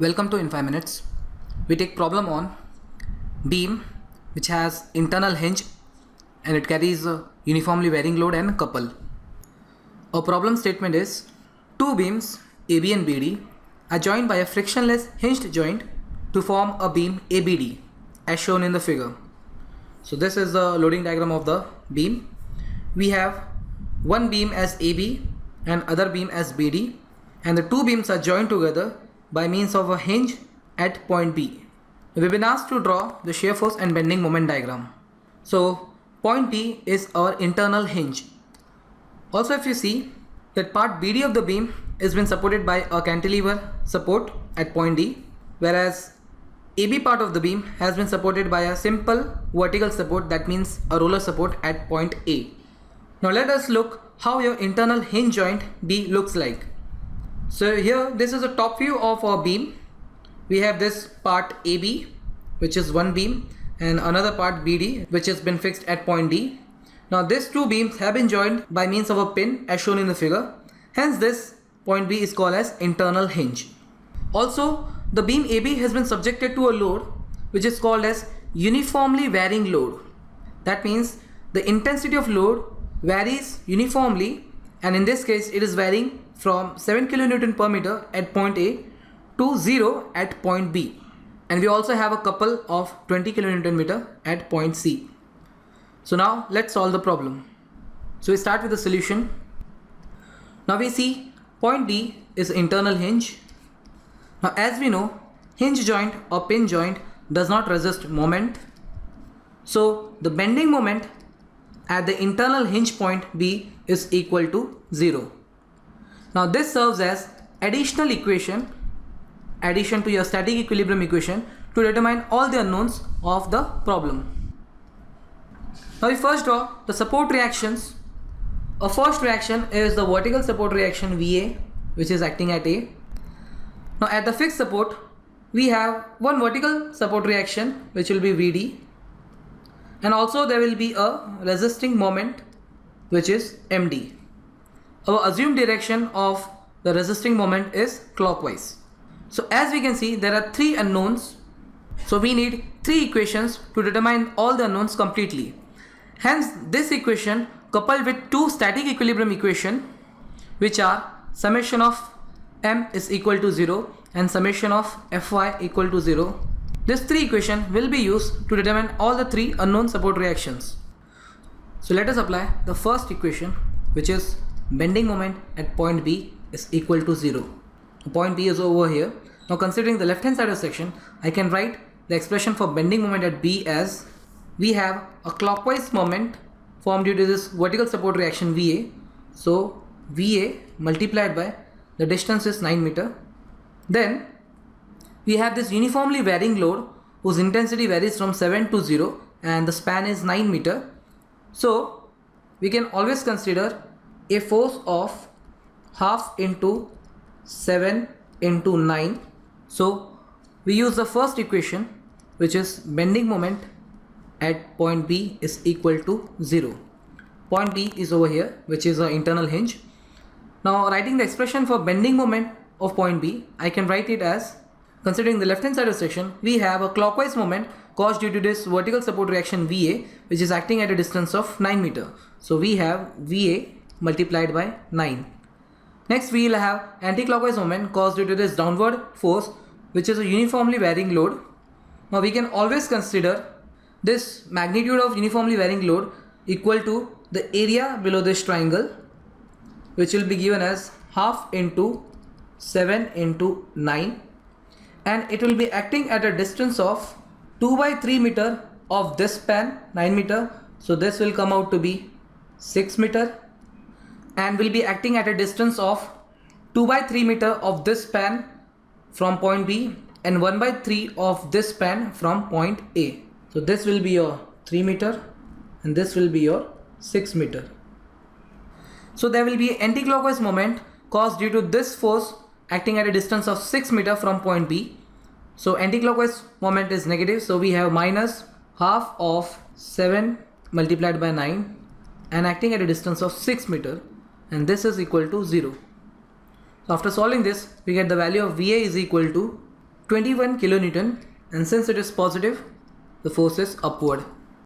Welcome to In 5 Minutes. We take problem on beam which has internal hinge and it carries a uniformly varying load and couple. Our problem statement is two beams AB and BD are joined by a frictionless hinged joint to form a beam ABD as shown in the figure. So this is the loading diagram of the beam. We have one beam as AB and other beam as BD, and the two beams are joined together by means of a hinge at point B. We've been asked to draw the shear force and bending moment diagram. So point B is our internal hinge. Also, if you see that part BD of the beam is been supported by a cantilever support at point D, whereas AB part of the beam has been supported by a simple vertical support, that means a roller support at point A. Now let us look how your internal hinge joint B looks like. So here this is a top view of our beam. We have this part AB, which is one beam, and another part BD, which has been fixed at point D. Now these two beams have been joined by means of a pin as shown in the figure. Hence this point B is called as internal hinge. Also, the beam AB has been subjected to a load which is called as uniformly varying load. That means the intensity of load varies uniformly, and in this case it is varying from 7 kN per meter at point A to 0 at point B. And we also have a couple of 20 kN meter at point C. So now let's solve the problem. So we start with the solution. Now we see point D is internal hinge. Now as we know, hinge joint or pin joint does not resist moment. So the bending moment at the internal hinge point B is equal to 0. Now this serves as addition to your static equilibrium equation to determine all the unknowns of the problem. Now we first draw the support reactions. Our first reaction is the vertical support reaction VA, which is acting at A. Now at the fixed support, we have one vertical support reaction which will be VD, and also there will be a resisting moment which is MD. Our assumed direction of the resisting moment is clockwise. So as we can see, there are three unknowns. So we need three equations to determine all the unknowns completely. Hence this equation coupled with two static equilibrium equation, which are summation of M is equal to 0 and summation of Fy equal to 0. This three equation will be used to determine all the three unknown support reactions. So let us apply the first equation, which is bending moment at point B is equal to 0. Point B is over here. Now considering the left hand side of section, I can write the expression for bending moment at B as we have a clockwise moment formed due to this vertical support reaction VA. So VA multiplied by the distance is 9 meter. Then we have this uniformly varying load whose intensity varies from 7 to 0 and the span is 9 meter. So we can always consider a force of half into 7 into 9. So we use the first equation, which is bending moment at point B is equal to 0. Point B is over here, which is an internal hinge. Now writing the expression for bending moment of point B, I can write it as, considering the left hand side of section, we have a clockwise moment caused due to this vertical support reaction VA, which is acting at a distance of 9 meter. So we have VA multiplied by 9. Next we will have anti-clockwise moment caused due to this downward force, which is a uniformly varying load. Now we can always consider this magnitude of uniformly varying load equal to the area below this triangle, which will be given as half into 7 into 9, and it will be acting at a distance of 2 by 3 meter of this span, 9 meter. So this will come out to be 6 meter, and will be acting at a distance of 2 by 3 meter of this span from point B and 1 by 3 of this span from point A. So this will be your 3 meter and this will be your 6 meter. So there will be anti-clockwise moment caused due to this force acting at a distance of 6 meter from point B. So anti-clockwise moment is negative, so we have minus half of 7 multiplied by 9 and acting at a distance of 6 meter, and this is equal to 0. So after solving this, we get the value of VA is equal to 21 kilonewton, and since it is positive, the force is upward.